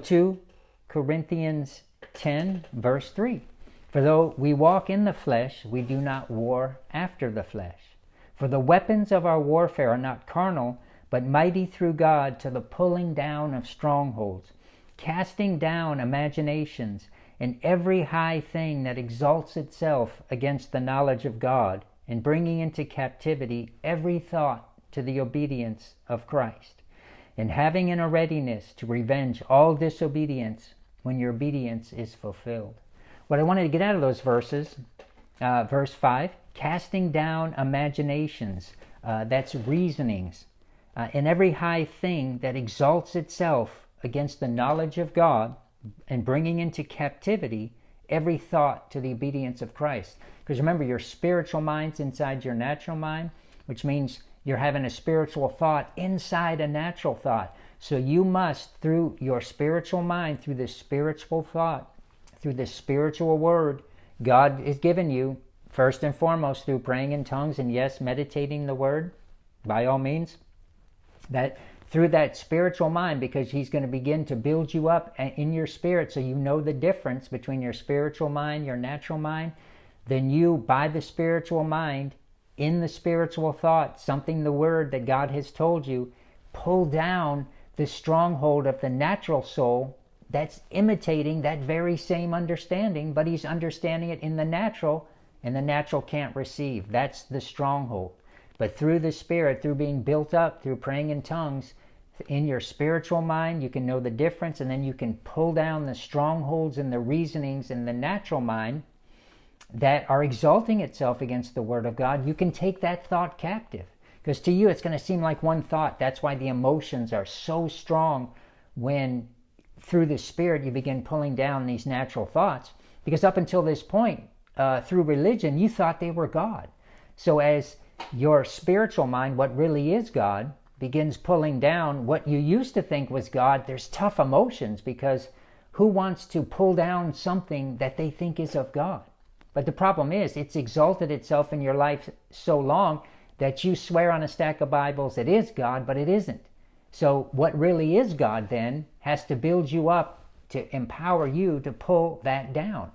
2 Corinthians 10, verse 3. For though we walk in the flesh, we do not war after the flesh. For the weapons of our warfare are not carnal, but mighty through God to the pulling down of strongholds, casting down imaginations, and every high thing that exalts itself against the knowledge of God, and bringing into captivity every thought to the obedience of Christ, and having in a readiness to revenge all disobedience when your obedience is fulfilled. What I wanted to get out of those verses, verse 5, casting down imaginations, that's reasonings, and every high thing that exalts itself against the knowledge of God, and bringing into captivity every thought to the obedience of Christ. Because remember, your spiritual mind's inside your natural mind, which means you're having a spiritual thought inside a natural thought. So you must, through your spiritual mind, through this spiritual thought, through this spiritual word God has given you, first and foremost through praying in tongues, and yes, meditating the word, by all means, that through that spiritual mind, because he's going to begin to build you up in your spirit so you know the difference between your spiritual mind, your natural mind, then you, by the spiritual mind, in the spiritual thought, something the word that God has told you, pull down the stronghold of the natural soul that's imitating that very same understanding, but he's understanding it in the natural, and the natural can't receive. That's the stronghold. But through the Spirit, through being built up, through praying in tongues, in your spiritual mind, you can know the difference, and then you can pull down the strongholds and the reasonings in the natural mind that are exalting itself against the Word of God. You can take that thought captive. Because to you, it's going to seem like one thought. That's why the emotions are so strong when, through the Spirit, you begin pulling down these natural thoughts. Because up until this point, through religion, you thought they were God. So as your spiritual mind, what really is God, begins pulling down what you used to think was God, there's tough emotions, because who wants to pull down something that they think is of God? But the problem is, it's exalted itself in your life so long that you swear on a stack of Bibles it is God, but it isn't. So what really is God then has to build you up to empower you to pull that down.